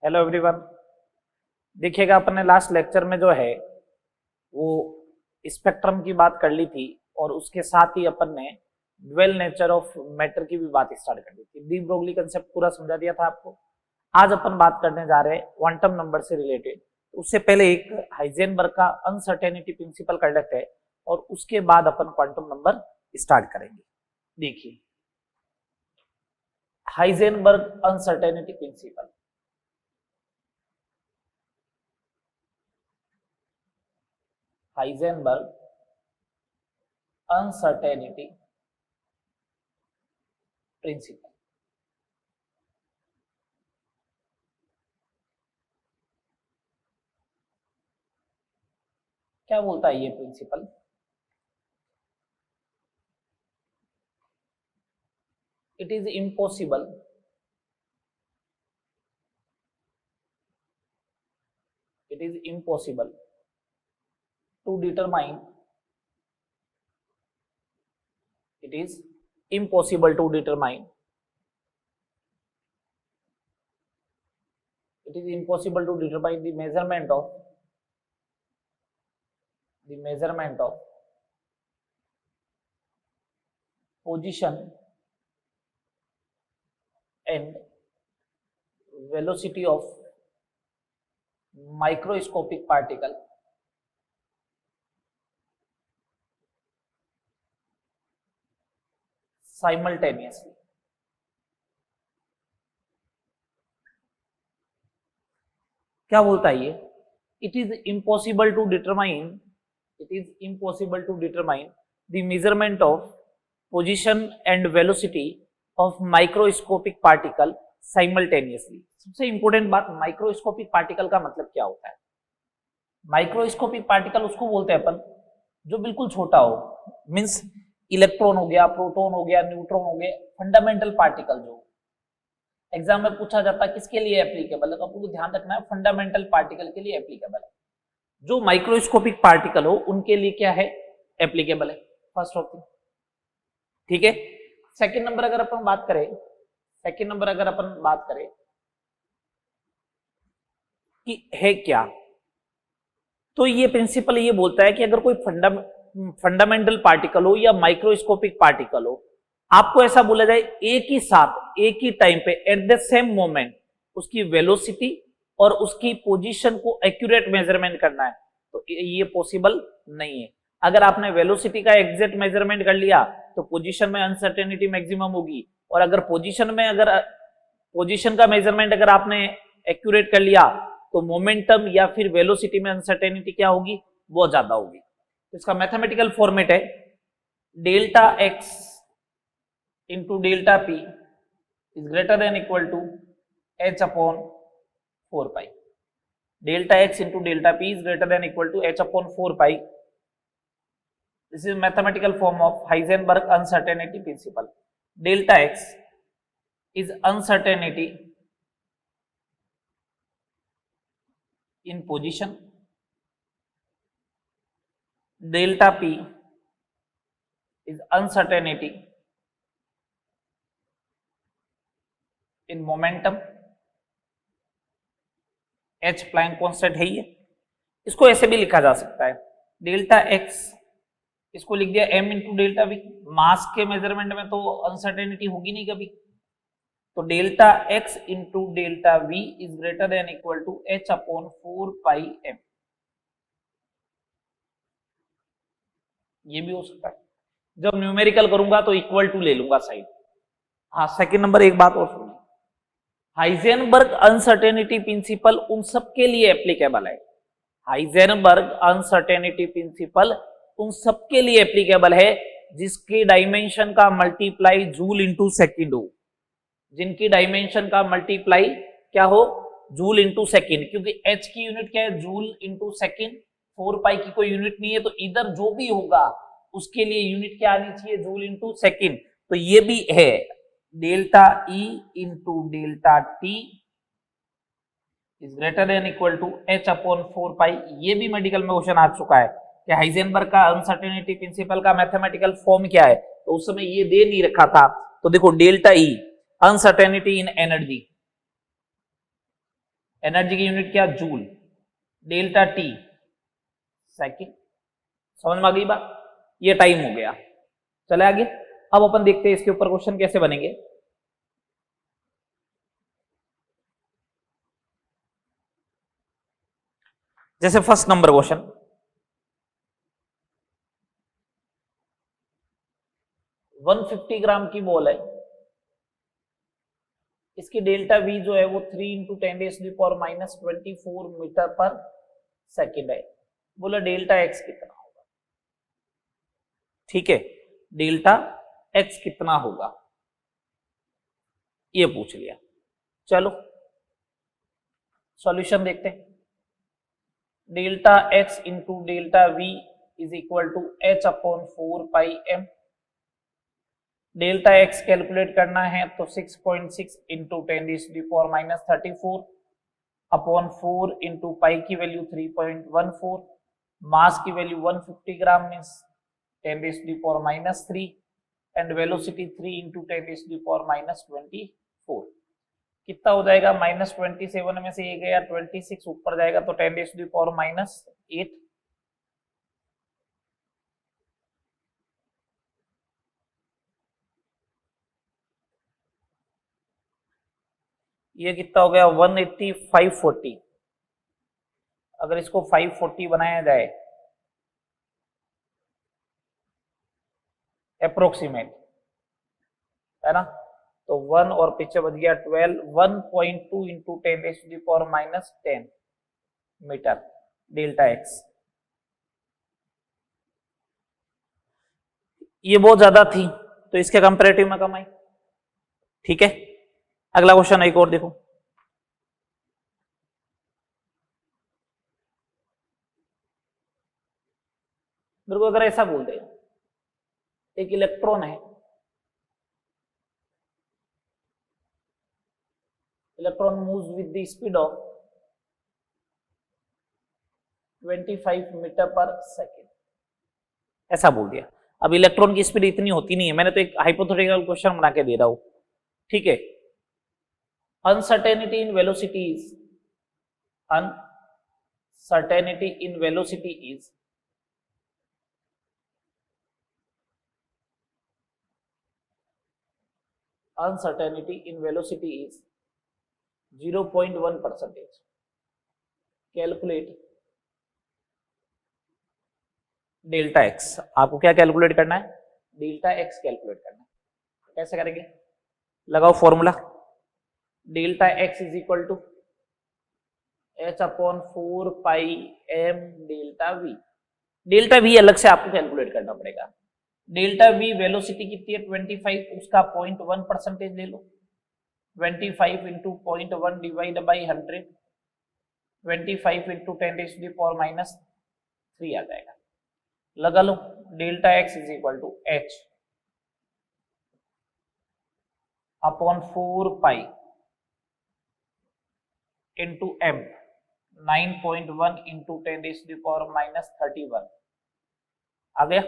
Hello everyone. देखिएगा, अपन ने last lecture में जो है वो स्पेक्ट्रम की बात कर ली थी और उसके साथ ही अपन ने ड्वेल नेचर ऑफ मैटर की भी बात स्टार्ट कर दी थी। डी ब्रोगली कंसेप्ट पूरा समझा दिया था आपको। आज अपन बात करने जा रहे हैं क्वांटम नंबर से रिलेटेड। उससे पहले एक हाइजेनबर्ग का अनसर्टेनिटी प्रिंसिपल कर लेते हैं और उसके बाद अपन क्वांटम नंबर स्टार्ट करेंगे। देखिए, Heisenberg uncertainty principle. Heisenberg uncertainty principle क्या बोलता है ये principle? It is impossible to determine it is impossible to determine the measurement of position and velocity of microscopic particle simultaneously। क्या बोलता है ये? It is impossible to determine the measurement of position and velocity of microscopic particle simultaneously. सबसे important बात, microscopic particle का मतलब क्या होता है? माइक्रोस्कोपिक पार्टिकल उसको बोलते हैं अपन जो बिल्कुल छोटा हो, मींस इलेक्ट्रॉन हो गया, प्रोटॉन हो गया, न्यूट्रॉन हो गया, फंडामेंटल पार्टिकल जो एग्जाम में पूछा जाता है किसके लिए एप्लीकेबल है, तो आपको ध्यान रखना है फंडामेंटल पार्टिकल के लिए एप्लीकेबल है। जो माइक्रोस्कोपिक पार्टिकल हो उनके लिए क्या है? एप्लीकेबल है। फर्स्ट ऑफ थिंग, ठीक है। सेकंड नंबर अगर अपन बात करें कि है क्या, तो ये प्रिंसिपल ये बोलता है कि अगर कोई फंडामेंटल पार्टिकल हो या माइक्रोस्कोपिक पार्टिकल हो, आपको ऐसा बोला जाए एक ही साथ एक ही टाइम पे एट द सेम मोमेंट उसकी वेलोसिटी और उसकी पोजीशन को एक्यूरेट मेजरमेंट करना है, तो ये पॉसिबल नहीं है। अगर आपने वेलोसिटी का एग्जैक्ट मेजरमेंट कर लिया तो पोजीशन में अनसर्टेनिटी मैक्सिमम होगी, और अगर पोजीशन का मेजरमेंट अगर आपने एक्यूरेट कर लिया तो मोमेंटम या फिर वेलोसिटी में अनसर्टेनिटी क्या होगी? बहुत ज्यादा होगी। तो इसका मैथमेटिकल फॉर्मेट है delta x into delta p is greater than equal to H upon 4 pi. Delta x into delta p is greater than equal to H upon 4 pi. This is mathematical form of Heisenberg uncertainty principle. Delta x is uncertainty in position, delta p is uncertainty in momentum, h Planck constant है ये। इसको ऐसे भी लिखा जा सकता है delta x, इसको लिख दिया m into delta v। Mass के मेजरमेंट में तो अनसर्टेनिटी होगी नहीं कभी, तो delta x into delta v is greater than equal to h upon 4 pi m। ये भी हो सकता है। जब न्यूमेरिकल करूंगा तो इक्वल टू ले लूंगा साइड। हाँ, सेकंड नंबर एक बात और सुनिए, हाइजेनबर्ग अनसर्टेनिटी प्रिंसिपल उन सबके लिए एप्लीकेबल है। हाइजेनबर्ग अनसर्टेनिटी प्रिंसिपल उन सबके लिए एप्लीकेबल है जिसकी डायमेंशन का मल्टीप्लाई जूल इंटू सेकेंड हो, जिनकी डायमेंशन का मल्टीप्लाई क्या हो? Joule into second. क्योंकि h की यूनिट क्या है? Joule into second. 4 पाई की कोई यूनिट नहीं है, तो इधर जो भी होगा उसके लिए यूनिट क्या आनी चाहिए? Joule into second. तो ये भी है delta E into delta t is greater than equal to h upon 4 pi. ये भी मेडिकल में क्वेश्चन आ चुका है कि हाइजेनबर्ग का अनसर्टेनिटी प्रिंसिपल का मैथमेटिकल फॉर्म क्या है, तो उस समय ये दे नहीं रखा था। तो देखो डेल्टा E अनसर्टेनिटी इन एनर्जी, एनर्जी की यूनिट क्या, जूल, डेल्टा टी सेकेंड। समझ में आ गई बात, ये टाइम हो गया। चले आगे, अब अपन देखते हैं इसके ऊपर क्वेश्चन कैसे बनेंगे। जैसे फर्स्ट नंबर क्वेश्चन, वन 150 ग्राम की बॉल है, इसकी डेल्टा वी जो है वो 3 इंटू 10⁻⁻24 मीटर पर सेकेंड है। बोला डेल्टा एक्स कितना होगा, ठीक है, डेल्टा एक्स कितना होगा ये पूछ लिया। चलो सॉल्यूशन देखते हैं। Delta x into delta v is equal to H upon 4 pi m. Delta x calculate करना है तो 6.6 इंटू 10⁻⁻34 अपॉन 4 इंटू पाई की वैल्यू 3.14, मास की value 150 gram means 10⁻³ and velocity 3 into 10⁻24। कितना हो जाएगा, -27 में से ये गया 26 ऊपर जाएगा तो 10⁻8। ये कितना हो गया 180 540। अगर इसको 540 बनाया जाए अप्रोक्सीमेट, है ना, तो 1 और पीछे बच गया 12, 1.2 इंटू 10⁻10 मीटर डेल्टा एक्स। ये बहुत ज्यादा थी तो इसके कंपेरेटिव में कम आई, ठीक है। अगला क्वेश्चन एक और देखो, मेरे को अगर ऐसा बोल दे एक इलेक्ट्रॉन है, electron moves with the speed of 25 meter पर सेकेंड, ऐसा बोल दिया। अब इलेक्ट्रॉन की स्पीड इतनी होती नहीं है, मैंने तो एक हाइपोथेटिकल क्वेश्चन बना के दे रहा हूं, ठीक है। Uncertainty in velocity is, uncertainty in velocity is uncertainty in velocity is 0.1%. Calculate delta x. आपको क्या कैलकुलेट करना है, डेल्टा एक्स कैलकुलेट करना है। कैसे करेंगे, लगाओ formula, delta x is equal to H upon 4 pi m delta v. Delta v अलग से आपको कैलकुलेट करना पड़ेगा। डेल्टा वी वेलोसिटी कितनी है 25, उसका 0.1% ले लो, 25 इंटू 0.1 डिवाइड बाई 100, 25 इंटू 10⁻³ आ जाएगा। लगा लो, delta x is equal to H upon 4 pi into M, 9.1 into 10⁻31 आ गया।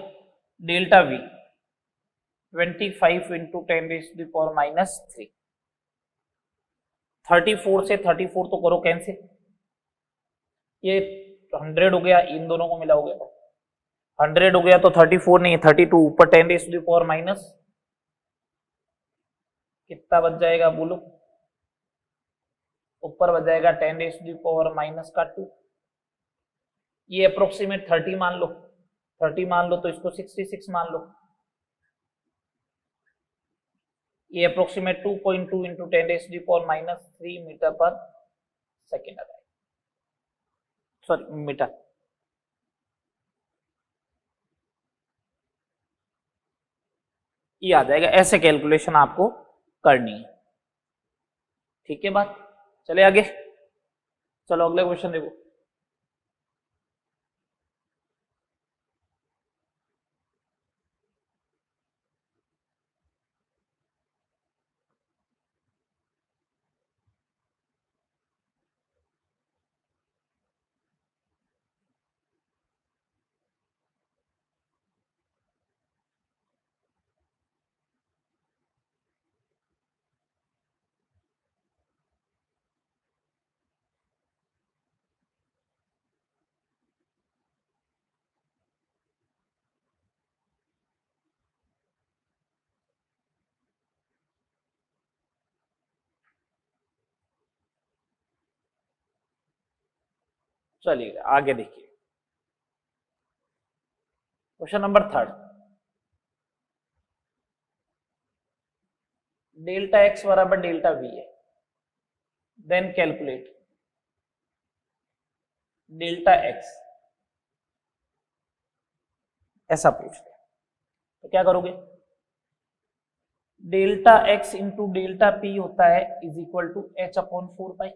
डेल्टा वी 25 इंटू 10⁻³ 34 से 34 तो करो कैंसिल, ये 100 हो गया, इन दोनों को मिलाओगे तो 100 हो गया, तो 34 नहीं 32, ऊपर 10⁻⁻, कितना बच जाएगा बोलो, ऊपर बच जाएगा 10⁻⁻²। ये अप्रोक्सीमेट 30 मान लो, 30 मान लो तो इसको 66 मान लो। ये अप्रोक्सीमेट 2.2 इंटू 10⁻³ मीटर पर सेकेंड आ जाएगा, सॉरी मीटर। ये आ जाएगा, ऐसे कैलकुलेशन आपको करनी है, ठीक है बात। चले आगे, चलो अगले क्वेश्चन देखो। चलिए आगे देखिए, क्वेश्चन नंबर 3, डेल्टा एक्स बराबर डेल्टा वी है, देन कैलकुलेट डेल्टा एक्स, ऐसा पूछते हैं। तो क्या करोगे, delta x into delta p होता है is equal to H upon 4 pi,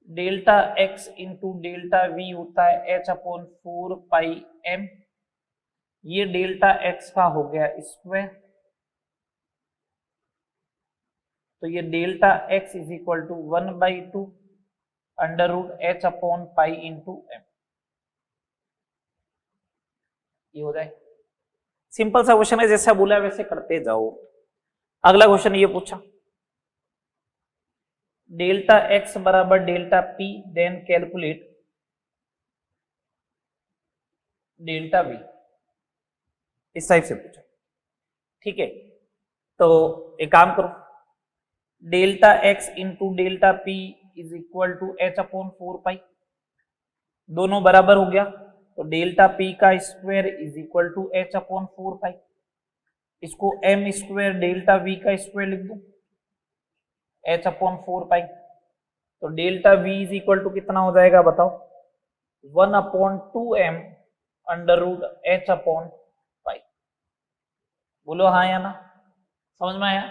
delta x into delta v होता है एच अपॉन 4 पाई एम, ये डेल्टा एक्स का हो गया स्क्वायर, तो ये delta x is equal to 1/2 under root h upon pi into M, ये हो जाए। सिंपल सा क्वेश्चन है, जैसा बोला वैसे करते जाओ। अगला क्वेश्चन ये पूछा, डेल्टा एक्स बराबर delta p, then calculate delta v, इस टाइप से पूछा। ठीक है, तो एक काम करो, delta x into delta p is equal to H upon 4 pi, दोनों बराबर हो गया, तो डेल्टा पी का square is equal to H upon 4 pi, इसको एम स्क्वायर डेल्टा वी का स्क्वायर लिख दो, एच अपॉन 4 पाई, तो delta v is equal to कितना हो जाएगा बताओ, 1/2m under root h upon pi. बोलो हाँ या ना, समझ में आया?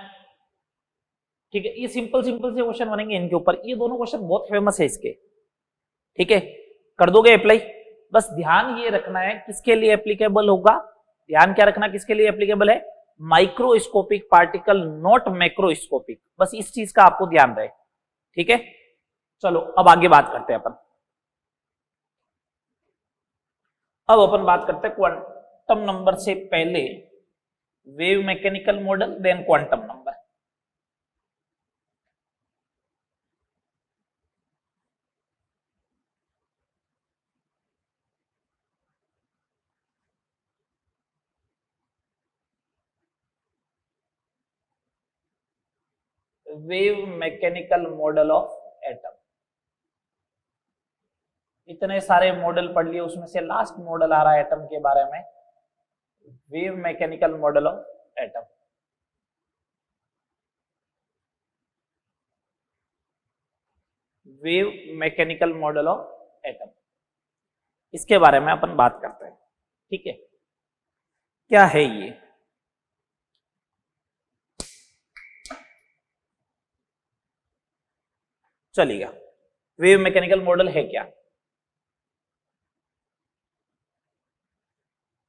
ठीक है, ये सिंपल सिंपल से क्वेश्चन बनेंगे इनके ऊपर, ये दोनों क्वेश्चन बहुत फेमस है इसके। ठीक है, कर दोगे अप्लाई? बस ध्यान ये रखना है किसके लिए एप्लीकेबल होगा, ध्यान क्या रखना किसके लिए एप्लीकेबल है, माइक्रोस्कोपिक पार्टिकल, नॉट मैक्रोस्कोपिक, बस इस चीज का आपको ध्यान रहे। ठीक है, चलो अब आगे बात करते हैं अपन। अब अपन बात करते हैं क्वांटम नंबर से पहले wave mechanical model, then quantum number. Wave mechanical model of atom, इतने सारे मॉडल पढ़ लिए, उसमें से लास्ट मॉडल आ रहा है एटम के बारे में, wave mechanical model of atom. Wave mechanical model of atom, इसके बारे में अपन बात करते हैं। ठीक है, क्या है ये? चलिएगा, वेव मैकेनिकल मॉडल है क्या?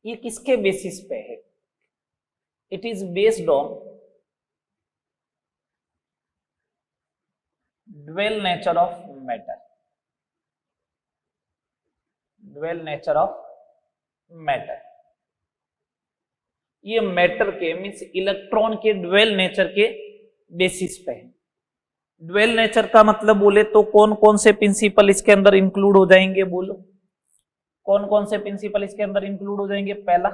ये किसके बेसिस पे है? It is based on dual nature of matter, dual nature of matter. ये मैटर के मीन्स इलेक्ट्रॉन के ड्वेल नेचर के बेसिस पे है। ड्वेल नेचर का मतलब बोले तो कौन कौन से प्रिंसिपल इसके अंदर इंक्लूड हो जाएंगे, बोलो कौन कौन से प्रिंसिपल इसके अंदर इंक्लूड हो जाएंगे? पहला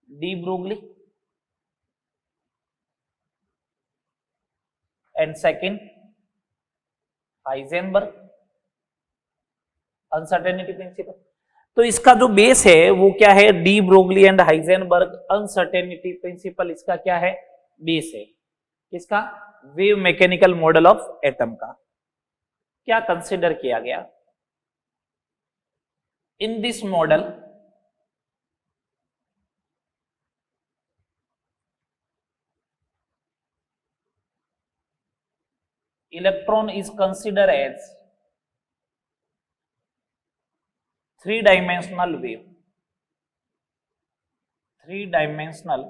de Broglie, and second Heisenberg uncertainty principle. तो इसका जो बेस है वो क्या है? De Broglie and Heisenberg uncertainty principle, इसका क्या है? बेस है। किसका? Wave mechanical model of atom का। क्या कंसिडर किया गया in this model? Electron is consider as three-dimensional wave, three-dimensional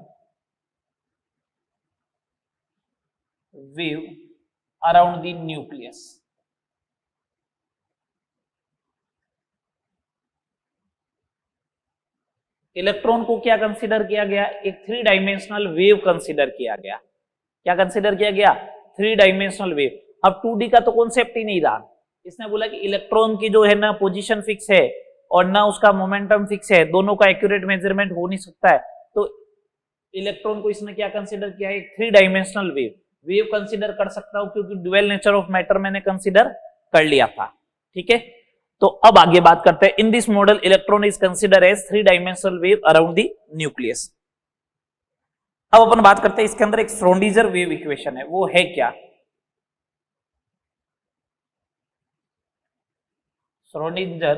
wave around the nucleus। Electron को क्या कंसीडर किया गया? एक थ्री डायमेंशनल वेव कंसीडर किया गया। क्या कंसीडर किया गया? Three dimensional wave. अब 2D का तो कॉन्सेप्ट ही नहीं रहा। इसने बोला कि इलेक्ट्रॉन की जो है ना पोजीशन फिक्स है और ना उसका मोमेंटम फिक्स है, दोनों का एक्यूरेट मेजरमेंट हो नहीं सकता है, तो इलेक्ट्रॉन को इसने क्या कंसीडर किया है? एक three dimensional wave. Wave consider कर सकता हूं क्योंकि ड्यूअल नेचर ऑफ मैटर मैंने कंसीडर कर लिया था। ठीक है, तो अब आगे बात करते हैं। In this model electron is consider as 3 dimensional wave around the nucleus. अब अपन बात करते हैं इसके अंदर एक श्रोडिंगर वेव इक्वेशन है, वो है क्या? Schrodinger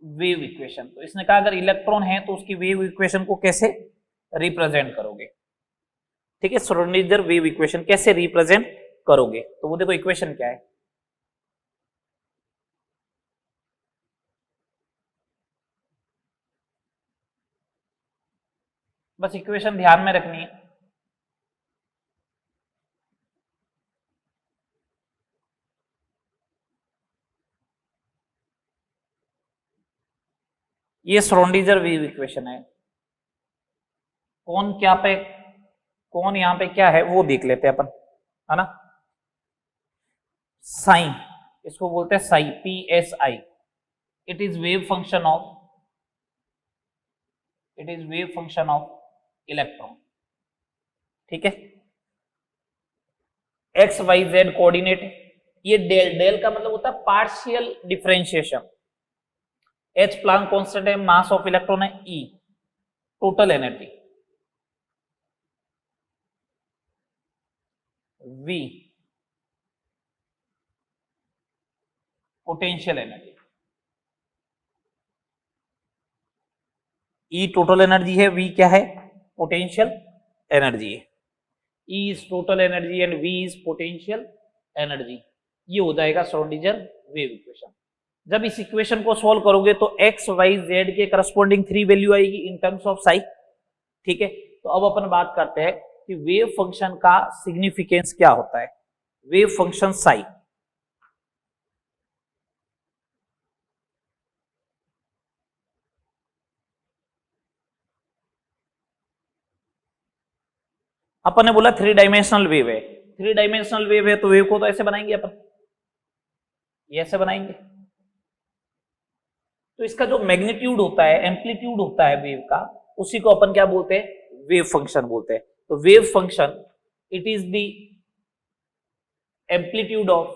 wave equation. तो इसने कहा अगर इलेक्ट्रॉन है तो उसकी वेव इक्वेशन को कैसे रिप्रेजेंट करोगे? ठीक है, श्रोडिंगर वेव इक्वेशन कैसे रिप्रेजेंट करोगे? तो वो देखो इक्वेशन क्या है। बस इक्वेशन ध्यान में रखनी है। ये श्रोडिंगर वेव इक्वेशन है। कौन क्या पे कौन यहां पे क्या है वो देख लेते हैं अपन, है ना। साइन, इसको बोलते हैं Sai, PSI। It is wave function of electron. ठीक है, एक्स वाई जेड कोऑर्डिनेट। ये डेल, डेल का मतलब होता है partial differentiation. H Planck constant है, मास ऑफ इलेक्ट्रॉन है E, total energy V, potential energy. E total energy है, V क्या है? पोटेंशियल एनर्जी है। E is total energy and V is potential energy. ये हो जाएगा श्रोडिंगर वेव इक्वेशन। जब इस इक्वेशन को सॉल्व करोगे तो एक्स वाई जेड के करस्पॉन्डिंग 3 वैल्यू आएगी इन टर्म्स ऑफ साई। ठीक है, तो अब अपन बात करते हैं कि वेव फंक्शन का सिग्निफिकेंस क्या होता है। वेव फंक्शन साई, अपन ने बोला 3 डायमेंशनल वेव है। 3 डायमेंशनल वेव है तो वेव को तो ऐसे बनाएंगे अपन, ये ऐसे बनाएंगे। तो इसका जो मैग्नीट्यूड होता है, एम्पलीट्यूड होता है वेव का, उसी को अपन क्या बोलते हैं? वेव फंक्शन बोलते हैं। तो wave function it is the amplitude of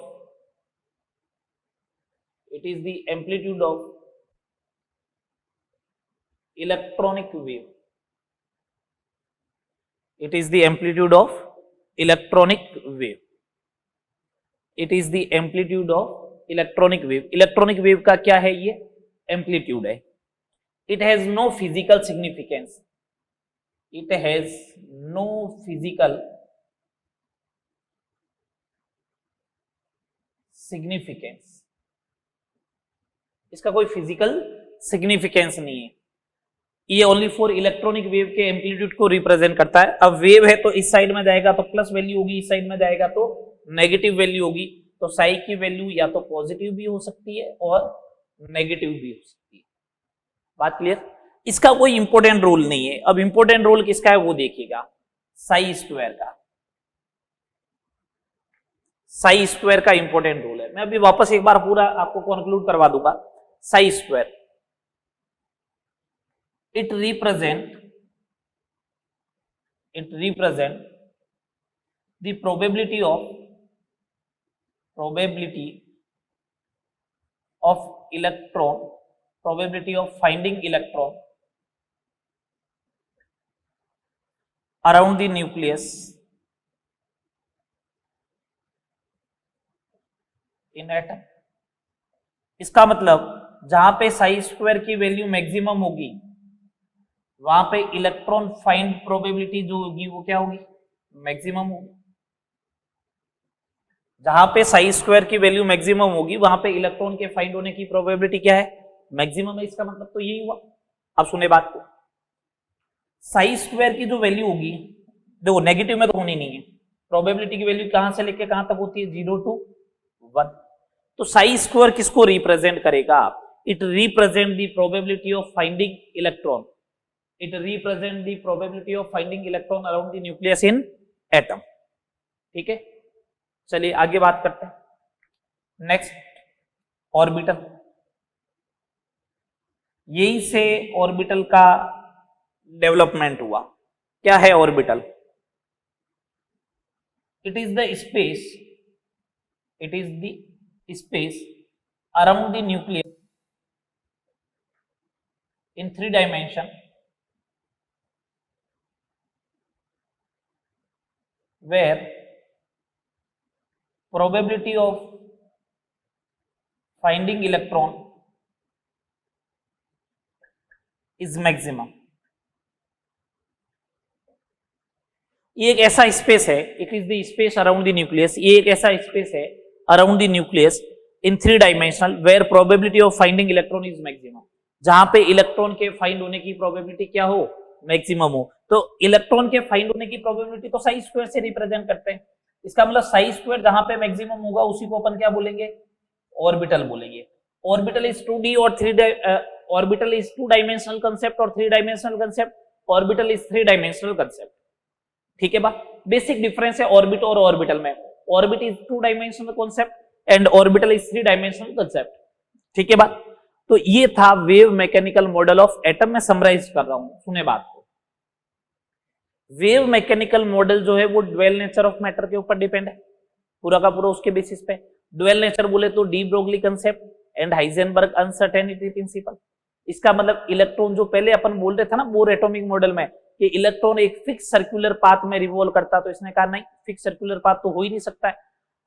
electronic wave. It is the amplitude of electronic wave. It is the amplitude of electronic wave. Electronic wave का क्या है? ये amplitude है। It has no physical significance. It has no physical significance. इसका कोई physical significance नहीं है। ये ओनली फॉर इलेक्ट्रॉनिक वेव के एम्पलीट्यूड को रिप्रेजेंट करता है। अब वेव है तो इस साइड में जाएगा तो प्लस वैल्यू होगी, इस साइड में जाएगा तो नेगेटिव वैल्यू होगी। तो साई की वैल्यू या तो पॉजिटिव भी हो सकती है और नेगेटिव भी हो सकती है। बात क्लियर? इसका कोई इंपॉर्टेंट रोल नहीं है। अब इंपॉर्टेंट रोल किसका है वो देखिएगा, साई स्क्वायर का। साई स्क्वायर का इंपॉर्टेंट रोल है। मैं अभी वापस एक बार पूरा आपको कंक्लूड करवा दूंगा। Sai square it represent the probability of finding electron around the nucleus in atom। इसका मतलब जहां पे साई स्क्वायर की वैल्यू मैक्सिमम होगी वहां पे इलेक्ट्रॉन फाइंड प्रोबेबिलिटी जो होगी वो क्या होगी? मैक्सिमम होगी। जहां पे साई स्क्वायर की वैल्यू मैक्सिमम होगी वहां पे इलेक्ट्रॉन के फाइंड होने की प्रोबेबिलिटी क्या है? मैक्सिमम है। इसका मतलब तो यही हुआ। अब सुने बात को, साई स्क्वायर की जो वैल्यू होगी, देखो नेगेटिव में तो होनी नहीं है। प्रोबेबिलिटी की वैल्यू कहां से लेके कहां तक होती है? 0 to 1। तो साई स्क्वायर किसको रिप्रेजेंट करेगा? It represent the probability of finding electron. It represent the probability of finding electron around the nucleus in atom। ठीक है, चलिए आगे बात करते हैं। Next, orbital. यही से ऑर्बिटल का डेवलपमेंट हुआ। क्या है orbital? It is the space around the nucleus in 3 dimension where probability of finding electron is maximum. ये एक ऐसा स्पेस है, it is the space around the nucleus, ये एक ऐसा स्पेस है around the nucleus in 3 dimensional where probability of finding electron is maximum, जहां पे इलेक्ट्रॉन के फाइंड होने की प्रोबेबिलिटी क्या हो, मैक्सिमम हो। तो इलेक्ट्रॉन के फाइंड होने की प्रोबेबिलिटी तो साई स्क्वायर से रिप्रेजेंट करते हैं, इसका मतलब साई स्क्वायर जहां पे मैक्सिमम होगा उसी को अपन क्या बोलेंगे, ऑर्बिटल बोलेंगे। ऑर्बिटल इज 2D और 3D, orbital is 2 dimensional concept और 3 dimensional concept, orbital is 3 dimensional concept. ठीक है बात, बेसिक डिफरेंस है ऑर्बिट और ऑर्बिटल में। Orbit is 2 dimensional concept and orbital is 3 dimensional concept. ठीक है बात, तो ये था wave mechanical model of atom, में समराइज कर रहा हूं, सुने बात को। वेव मैकेनिकल मॉडल जो है वो ड्वेल नेचर ऑफ मैटर के ऊपर डिपेंड है, पूरा का पूरा उसके बेसिस पे। ड्वेल नेचर बोले तो de Broglie concept and Heisenberg uncertainty principle. इसका मतलब इलेक्ट्रॉन जो पहले अपन बोल रहे थे ना बोर एटॉमिक मॉडल में कि इलेक्ट्रॉन एक फिक्स सर्कुलर पाथ में रिवॉल्व करता, तो इसने कहा नहीं, फिक्स सर्कुलर पाथ तो हो ही नहीं सकता है।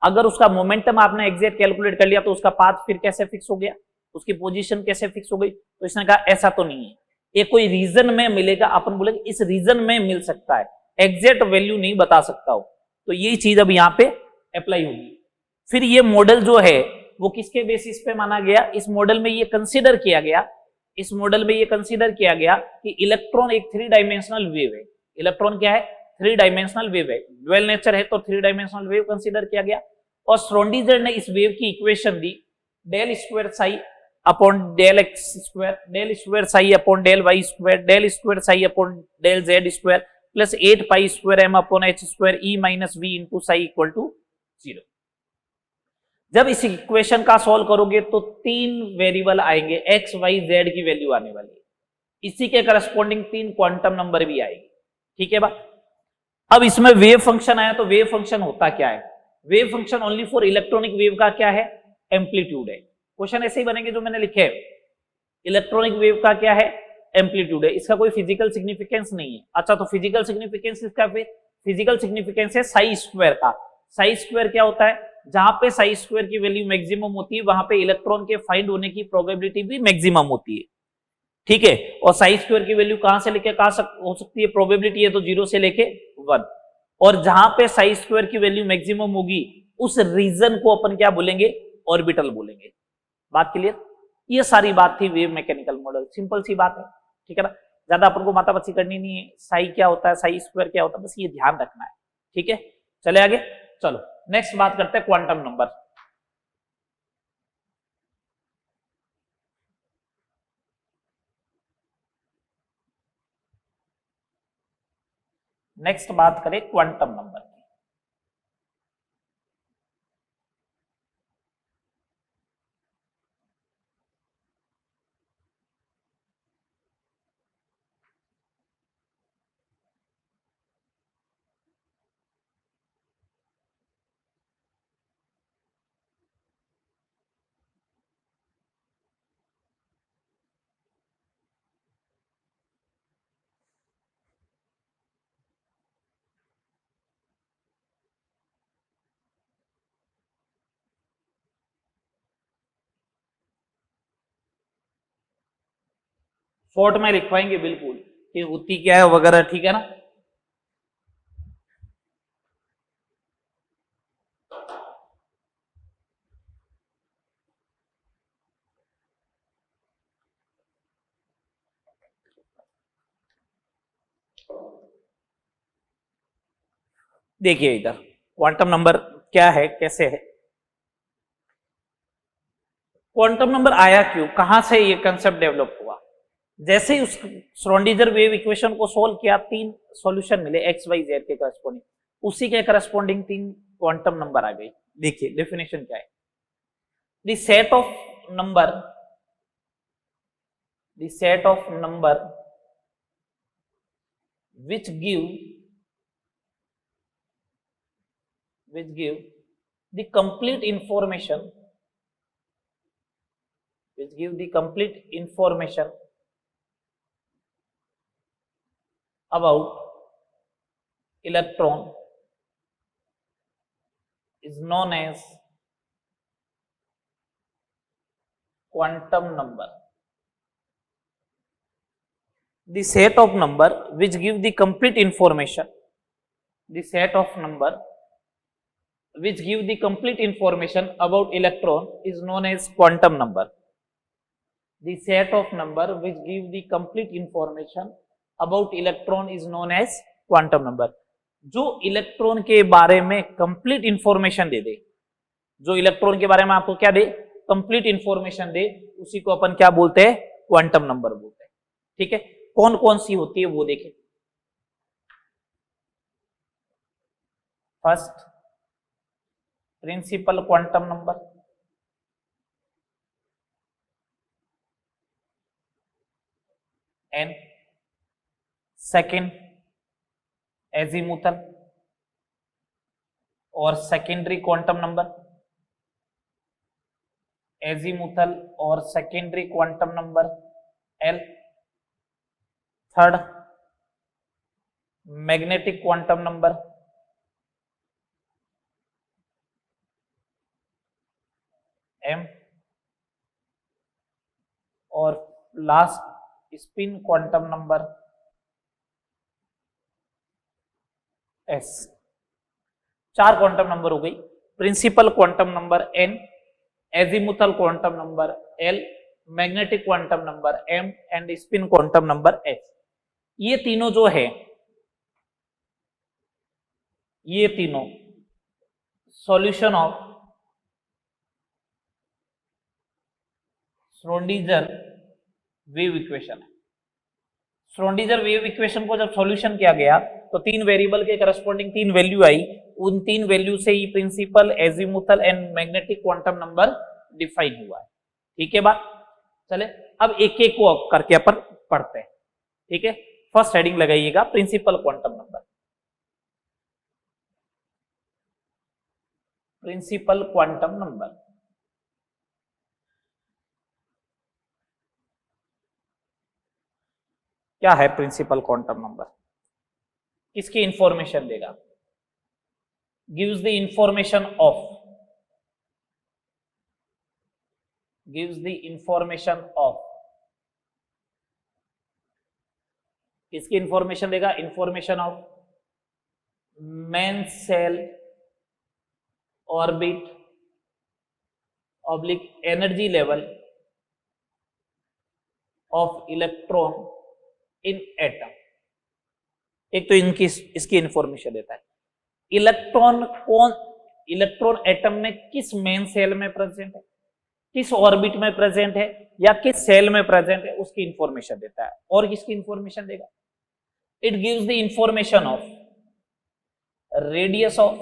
अगर उसका मोमेंटम आपने एग्जैक्ट कैलकुलेट कर लिया तो उसका पाथ फिर कैसे फिक्स हो गया, उसकी पोजीशन कैसे फिक्स हो गई, तो इसने कहा ऐसा तो नहीं है, ये कोई रीजन में मिलेगा, अपन बोलेंगे इस रीजन में मिल सकता है, एग्जैक्ट वैल्यू नहीं बता सकता हो। तो यही चीज अब यहाँ पे अप्लाई होगी। फिर ये मॉडल जो है वो किसके बेसिस पे माना गया, इस मॉडल में ये कंसिडर किया गया, इस मॉडल में ये कंसीडर किया गया कि इलेक्ट्रॉन एक 3 डायमेंशनल वेव है। इलेक्ट्रॉन क्या है, 3 डायमेंशनल वेव है, ड्वेल नेचर है तो 3 डायमेंशनल वेव कंसीडर किया गया। और श्रोडिंगर ने इस वेव की इक्वेशन दी, del square psi upon del X square, del square psi upon del Y square, del square psi upon del Z square plus 8 pi square M upon H square E minus V into psi equal to 0। जब इस equation का solve करोगे तो 3 variable आएंगे, x Y Z की value आने वाली है, इसी के करस्पॉन्डिंग 3 क्वांटम नंबर भी आएगी। ठीक है बात, अब इसमें वेव फंक्शन आया तो वेव फंक्शन होता क्या है, wave function only for electronic wave का क्या है, एम्पलीट्यूड है। क्वेश्चन ऐसे ही बनेंगे जो मैंने लिखे, इलेक्ट्रॉनिक वेव का क्या है, एम्पलीट्यूड है, इसका कोई फिजिकल सिग्निफिकेंस नहीं है। अच्छा तो फिजिकल सिग्निफिकेंस इसका, फिर फिजिकल सिग्निफिकेंस है साई स्क्वायर का। साई स्क्वायर क्या होता है, जहां पे साई स्क्वायर की वैल्यू मैक्सिमम होती है वहां पे इलेक्ट्रॉन के फाइंड होने की प्रोबेबिलिटी भी मैक्सिमम होती है। ठीक है, और साई स्क्वायर की वैल्यू कहां से लेके कहां हो सकती है, प्रोबेबिलिटी है तो 0 से लेके 1, और जहां पे साई स्क्वायर की वैल्यू मैक्सिमम होगी उस रीजन को अपन क्या बोलेंगे, ऑर्बिटल बोलेंगे। बात क्लियर, ये सारी बात थी वेव मैकेनिकल मॉडल, सिंपल सी बात है। ठीक है ना, ज्यादा अपन को माथापच्ची करनी नहीं है, साई क्या होता है, साई स्क्वायर क्या होता है, बस ये ध्यान रखना है। ठीक है, चले आगे, चलो नेक्स्ट बात करते हैं क्वांटम नंबर। नेक्स्ट बात करें क्वांटम नंबर की। शॉर्ट में लिखवाएंगे बिल्कुल कि होती क्या है वगैरह, ठीक है ना। देखिए इधर क्वांटम नंबर क्या है, कैसे है, क्वांटम नंबर आया क्यों, कहां से ये कंसेप्ट डेवलप हुआ। जैसे ही उस श्रोडिंगर वेव इक्वेशन को सोल्व किया 3 सॉल्यूशन मिले एक्स वाई जेड के करस्पॉन्डिंग, उसी के करस्पॉन्डिंग 3 क्वांटम नंबर आ गई। देखिए डेफिनेशन क्या है, the set of number, the set of number which give the complete information which give the complete information about electron is known as quantum number. The set of number which give the complete information, the set of number which give the complete information about electron is known as quantum number. The set of number which give the complete information about electron is known as quantum number. जो electron के बारे में complete information दे दे, जो electron के बारे में आपको क्या दे, कंप्लीट इंफॉर्मेशन दे, उसी को अपन क्या बोलते हैं, क्वांटम नंबर बोलते हैं। ठीक है, कौन कौन सी होती है वो देखें। First, principal quantum number, N. Second, azimuthal और सेकेंडरी क्वांटम नंबर, एजीमुथल और secondary quantum number L. Third, magnetic quantum number, M. और last, spin quantum number, S. चार क्वांटम नंबर हो गई, principal quantum number N, azimuthal quantum number L, magnetic quantum number M and spin quantum number S. ये तीनों जो है, ये तीनों solution of Schrodinger wave equation है। श्रोडिंगर वेव इक्वेशन को जब सॉल्यूशन किया गया तो तीन वेरिएबल के करस्पॉन्डिंग तीन वैल्यू आई, उन तीन वैल्यू से ही principal, azimuthal and magnetic quantum number define हुआ है। ठीक है बात, चले अब एक एक को करके अपन पढ़ते हैं। ठीक है, फर्स्ट हेडिंग लगाइएगा principal quantum number. Principal quantum number, क्या है प्रिंसिपल क्वांटम नंबर, किसकी इंफॉर्मेशन देगा, gives the information of, gives the information of, किसकी इंफॉर्मेशन देगा, information of main shell orbit oblique energy level of electron in atom. एक तो इनकी इसकी इंफॉर्मेशन देता है, इलेक्ट्रॉन कौन, इलेक्ट्रॉन एटम में किस मेन सेल में प्रेजेंट है, किस ऑर्बिट में प्रेजेंट है या किस सेल में प्रेजेंट है, उसकी इंफॉर्मेशन देता है। और किसकी इंफॉर्मेशन देगा, it gives the information of radius of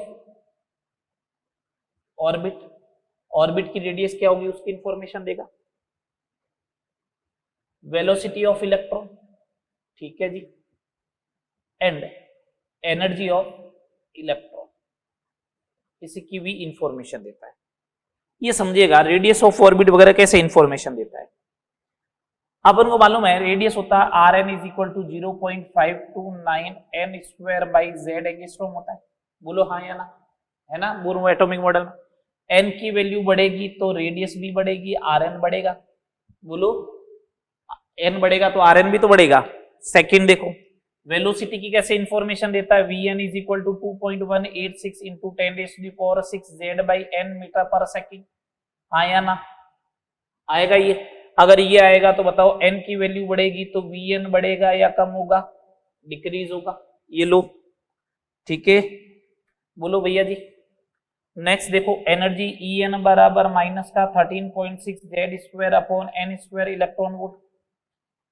orbit, orbit की रेडियस क्या होगी उसकी इंफॉर्मेशन देगा, वेलोसिटी ऑफ इलेक्ट्रॉन, ठीक है जी, एंड एनर्जी ऑफ इलेक्ट्रॉन, इसकी भी इंफॉर्मेशन देता है। ये समझिएगा रेडियस ऑफ ऑर्बिट वगैरह कैसे इंफॉर्मेशन देता है। अपन को मालूम है रेडियस होता है R N is equal to 0.529 N square by Z angstrom होता है, बोलो हाँ या ना, है ना, बोरो एटॉमिक मॉडल में एन की वैल्यू बढ़ेगी तो रेडियस भी बढ़ेगी, आर एन बढ़ेगा, बोलो एन बढ़ेगा तो आर एन भी तो बढ़ेगा। सेकंड देखो, वेलोसिटी की कैसे इंफॉर्मेशन देता है, V N is equal to 2.186 into 10⁶ Z by N metre पर सेकेंड, हाँ या ना, आएगा ये। अगर ये आएगा तो बताओ एन की वैल्यू बढ़ेगी तो वी एन बढ़ेगा या कम होगा, डिक्रीज होगा, ये लो, ठीक है, बोलो भैया जी। नेक्स्ट देखो, एनर्जी ई एन बराबर माइनस का 13.6 Z square upon N square electron volt.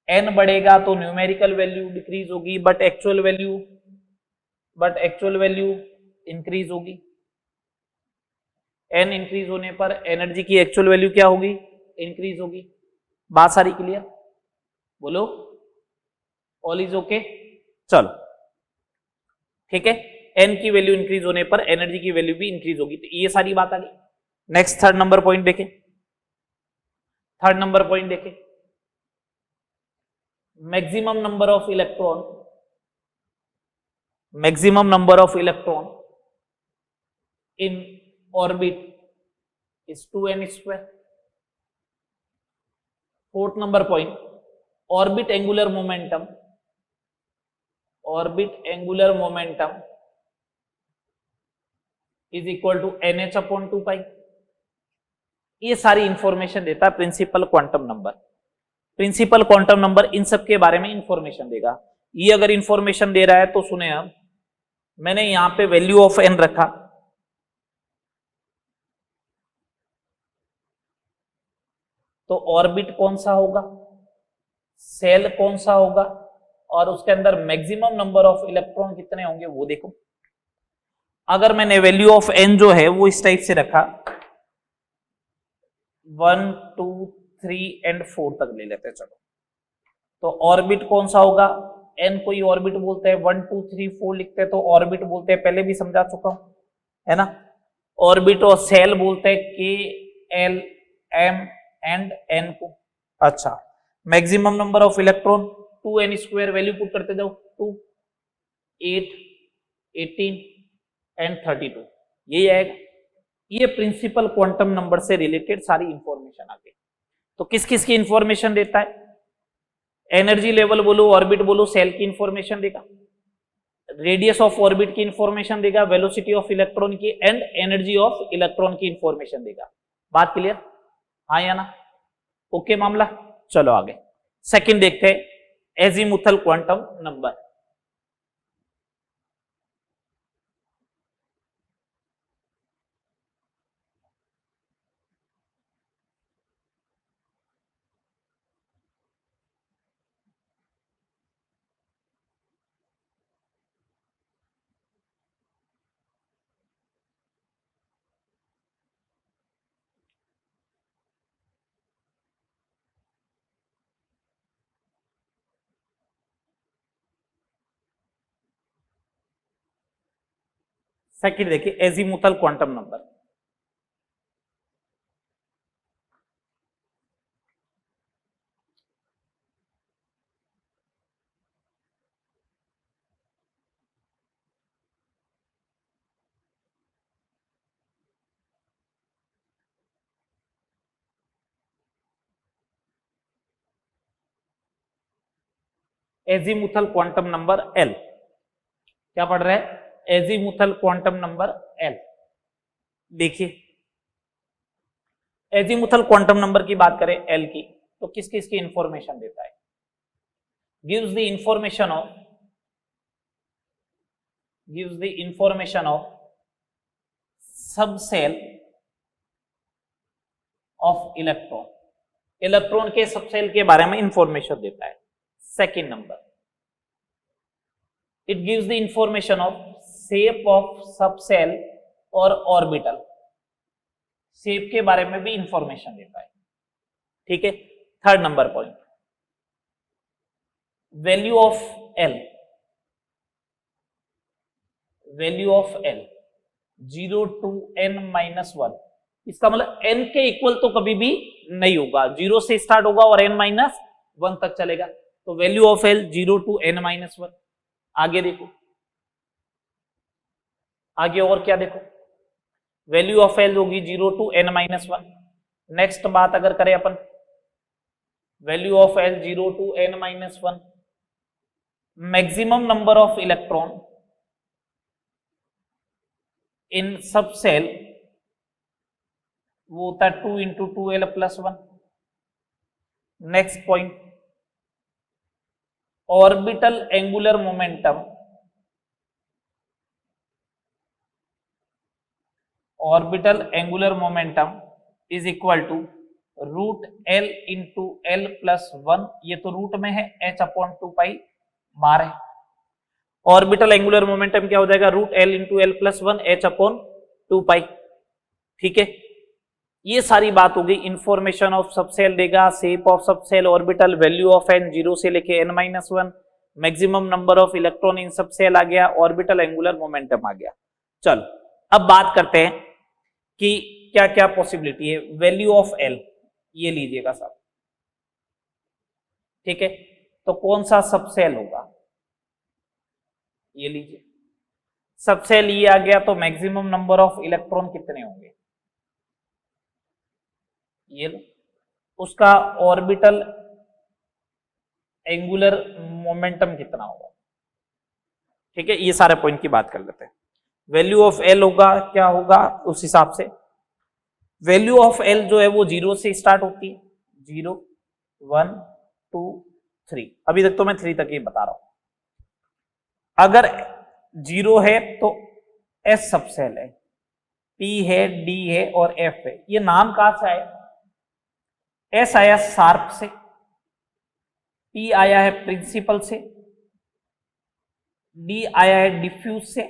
N बढ़ेगा तो न्यूमेरिकल वैल्यू डिक्रीज होगी बट एक्चुअल वैल्यू इंक्रीज होगी। एन इंक्रीज होने पर एनर्जी की एक्चुअल वैल्यू क्या होगी, इंक्रीज होगी। बात सारी क्लियर, बोलो ऑल इज ओके, चलो ठीक है। एन की वैल्यू इंक्रीज होने पर एनर्जी की वैल्यू भी इंक्रीज होगी, तो ये सारी बात आ गई। नेक्स्ट थर्ड नंबर पॉइंट देखें, थर्ड नंबर पॉइंट देखें, maximum number of electron in orbit is 2n square. Fourth number point, orbit angular momentum is equal to NH upon 2 pi. ये सारी इंफॉर्मेशन देता है principal quantum number. Principal quantum number इन सब के बारे में इंफॉर्मेशन देगा। ये अगर इंफॉर्मेशन दे रहा है तो सुने, अब मैंने यहां पे वैल्यू ऑफ n रखा, तो ऑर्बिट कौन सा होगा, सेल कौन सा होगा, और उसके अंदर मैक्सिमम नंबर ऑफ इलेक्ट्रॉन कितने होंगे वो देखो। अगर मैंने वैल्यू ऑफ n जो है वो इस टाइप से रखा, 1 2 3 एंड 4 तक ले लेते हैं, चलो। तो ऑर्बिट कौन सा होगा, n कोई ऑर्बिट बोलते हैं, 1 2 3 4 लिखते हैं तो ऑर्बिट बोलते हैं, पहले भी समझा चुका हूं, है ना। ऑर्बिट और सेल बोलते हैं K L M and n को। अच्छा, maximum number of electron 2n square, value put करते जाओ, 2 8 18 एंड 32, यही आएगा। ये प्रिंसिपल क्वांटम नंबर से रिलेटेड सारी इंफॉर्मेशन आ गई। तो किस किस की इंफॉर्मेशन देता है, एनर्जी लेवल बोलो, ऑर्बिट बोलो, सेल की इंफॉर्मेशन देगा, रेडियस ऑफ ऑर्बिट की इंफॉर्मेशन देगा, वेलोसिटी ऑफ इलेक्ट्रॉन की एंड एनर्जी ऑफ इलेक्ट्रॉन की इंफॉर्मेशन देगा। बात क्लियर, हाँ या ना, ओके मामला। चलो आगे सेकंड देखते हैं, एजीमुथल क्वांटम नंबर। सेकंड देखिए, azimuthal quantum number. Azimuthal quantum number L, क्या पढ़ रहे हैं, एजीमुथल क्वांटम नंबर L। देखिए, एजीमुथल क्वांटम नंबर की बात करें L की, तो किस किस की इंफॉर्मेशन देता है, gives the information of subshell of electron, electron के सबसेल के बारे में इंफॉर्मेशन देता है। Second number, it gives the information of shape of subshell और ऑर्बिटल, शेप के बारे में भी इंफॉर्मेशन देता है, ठीक है। Third number point, value of L 0 to n-1, इसका मतलब n के इक्वल तो कभी भी नहीं होगा, 0 से स्टार्ट होगा और n-1 तक चलेगा। तो value of L 0 to n-1। आगे देखो, आगे और क्या देखो, वैल्यू ऑफ L होगी 0 to n-1। नेक्स्ट बात अगर करें अपन, value of L 0 to n-1, maximum number of electron in subshell, वो होता है 2 into 2l+1। Next point, orbital angular momentum is equal to √L into l+1, ये तो रूट में है, h/2π बार है। ऑर्बिटल एंगुलर मोमेंटम क्या हो जाएगा, √L into l+1 h/2π, ठीक है। ये सारी बात हो गई, इंफॉर्मेशन ऑफ सबसेल देगा, shape of subshell, orbital, value of n 0 से लेके n-1, maximum number of electron in subshell आ गया, ऑर्बिटल एंगुलर मोमेंटम आ गया। चलो अब बात करते हैं कि क्या क्या पॉसिबिलिटी है। वैल्यू ऑफ L, ये लीजिएगा सब, ठीक है। तो कौन सा सबसेल होगा, ये लीजिए सबसेल ये आ गया, तो मैक्सिमम नंबर ऑफ इलेक्ट्रॉन कितने होंगे, ये लो। उसका ऑर्बिटल एंगुलर मोमेंटम कितना होगा, ठीक है। ये सारे पॉइंट की बात कर लेते हैं। वैल्यू ऑफ एल होगा, क्या होगा उस हिसाब से, वैल्यू ऑफ एल जो है वो 0 से स्टार्ट होती है, 0 1 2 3, अभी तक तो मैं 3 तक ही बता रहा हूं। अगर 0 है तो एस सबसेल है, पी है, डी है और एफ है। ये नाम कहां से आया, एस आया शार्प से, पी आया है प्रिंसिपल से, डी आया है डिफ्यूज से,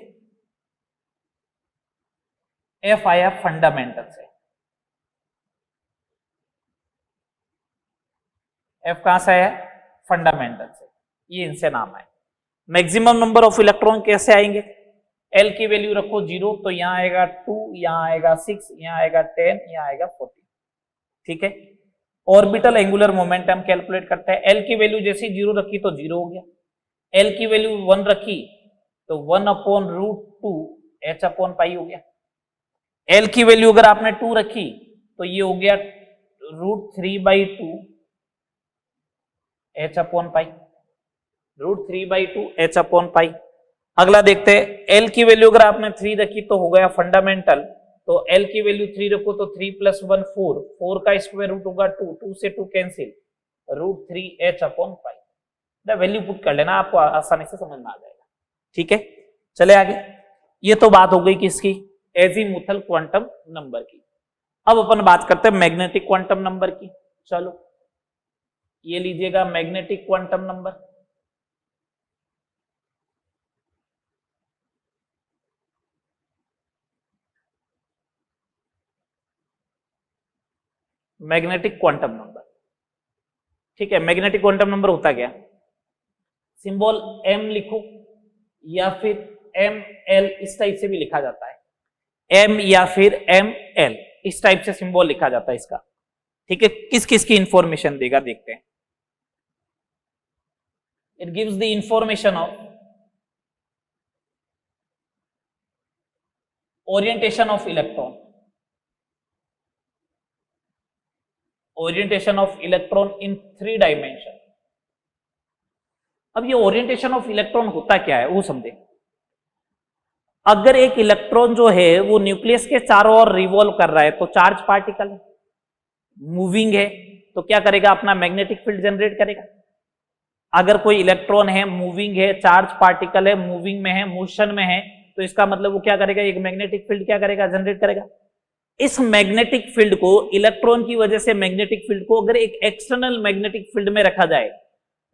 एफ आया फंडामेंटल से। एफ कहां से आया, फंडामेंटल से, ये इनसे नाम है। मैक्सिमम नंबर ऑफ इलेक्ट्रॉन कैसे आएंगे, एल की वैल्यू रखो 0, तो यहां आएगा 2, यहां आएगा 6, यहां आएगा 10, यहां आएगा 14, ठीक है। ऑर्बिटल एंगुलर मोमेंटम कैलकुलेट करते हैं। एल की वैल्यू जैसे 0 रखी तो 0 हो गया, एल की वैल्यू 1 रखी तो 1/√2 h अपॉन पाई हो गया। एल की वैल्यू अगर आपने 2 रखी तो ये हो गया √3/2 h upon pi, √3/2 h upon pi. अगला देखते हैं, एल की वैल्यू अगर आपने 3 रखी तो हो गया फंडामेंटल, तो एल की वैल्यू 3 रखो तो 3 + 1 4, 4 का स्क्वायर रूट होगा 2, 2 से 2 cancel, √3h upon pi. Value put कर लेना, आपको आसानी से समझ में आ जाएगा, ठीक है। चले आगे, ये तो बात हो गई किसकी, एजीमुथल क्वांटम नंबर की। अब अपन बात करते हैं मैग्नेटिक क्वांटम नंबर की। चलो ये लीजिएगा magnetic quantum number. Magnetic quantum number, ठीक है। मैग्नेटिक क्वांटम नंबर होता क्या, सिंबल m लिखो या फिर ml, इस टाइप से भी लिखा जाता है, m या फिर ml, इस टाइप से सिंबल लिखा जाता है इसका, ठीक है। किस किस की इंफॉर्मेशन देगा देखते हैं। It gives the information of orientation of electron, orientation of electron in 3 dimension. अब ये ओरिएंटेशन ऑफ इलेक्ट्रॉन होता क्या है वो समझे। अगर एक इलेक्ट्रॉन जो है वो न्यूक्लियस के चारों ओर रिवॉल्व कर रहा है तो चार्ज पार्टिकल है, मूविंग है, तो क्या करेगा, अपना मैग्नेटिक फील्ड जनरेट करेगा। अगर कोई इलेक्ट्रॉन है, मूविंग है, चार्ज पार्टिकल है, मूविंग में है, मोशन में है, तो इसका मतलब वो क्या करेगा, एक मैग्नेटिक फील्ड क्या करेगा, जनरेट करेगा। इस मैग्नेटिक फील्ड को, इलेक्ट्रॉन की वजह से मैग्नेटिक फील्ड को अगर एक एक्सटर्नल मैग्नेटिक फील्ड में रखा जाए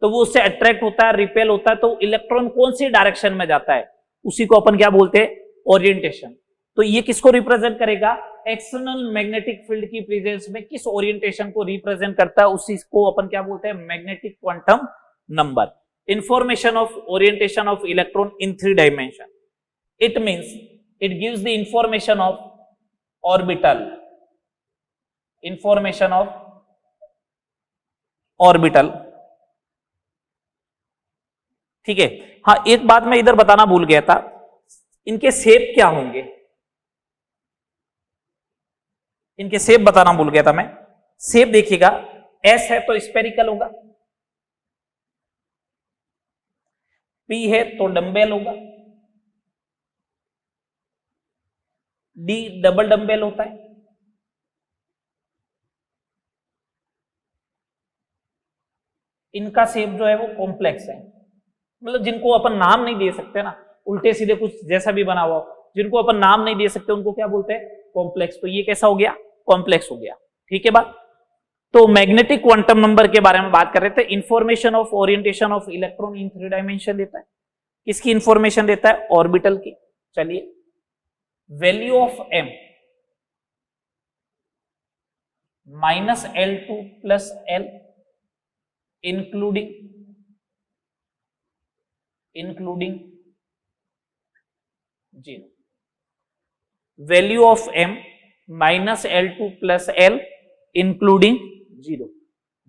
तो वो उससे अट्रैक्ट होता है, रिपेल होता है, तो इलेक्ट्रॉन कौन सी डायरेक्शन में जाता है उसी को अपन क्या बोलते हैं, ओरिएंटेशन। तो ये किसको रिप्रेजेंट करेगा, एक्सटर्नल मैग्नेटिक फील्ड की प्रेजेंस में किस ओरिएंटेशन को रिप्रेजेंट करता है उसी को अपन क्या बोलते हैं, magnetic quantum number. Information of orientation of electron in 3 dimension, it means it gives the information of orbital, information of orbital, ठीक है। हाँ, एक बात मैं इधर बताना भूल गया था, इनके शेप क्या होंगे, इनके शेप बताना भूल गया था मैं। शेप देखिएगा, एस है तो स्फेरिकल होगा, पी है तो डंबेल होगा, डी डबल डंबेल होता है, इनका शेप जो है वो कॉम्प्लेक्स है, मतलब जिनको अपन नाम नहीं दे सकते ना, उल्टे सीधे कुछ जैसा भी बना हुआ हो, जिनको अपन नाम नहीं दे सकते उनको क्या बोलते हैं, कॉम्प्लेक्स। तो ये कैसा हो गया, कॉम्प्लेक्स हो गया, ठीक है बात। तो मैग्नेटिक क्वांटम नंबर के बारे में बात कर रहे थे। Information of orientation of electron in 3 dimension देता है, किसकी इंफॉर्मेशन देता है, ऑर्बिटल की। चलिए, value of m -L2 + L including including 0, value of m -L2 + L including zero,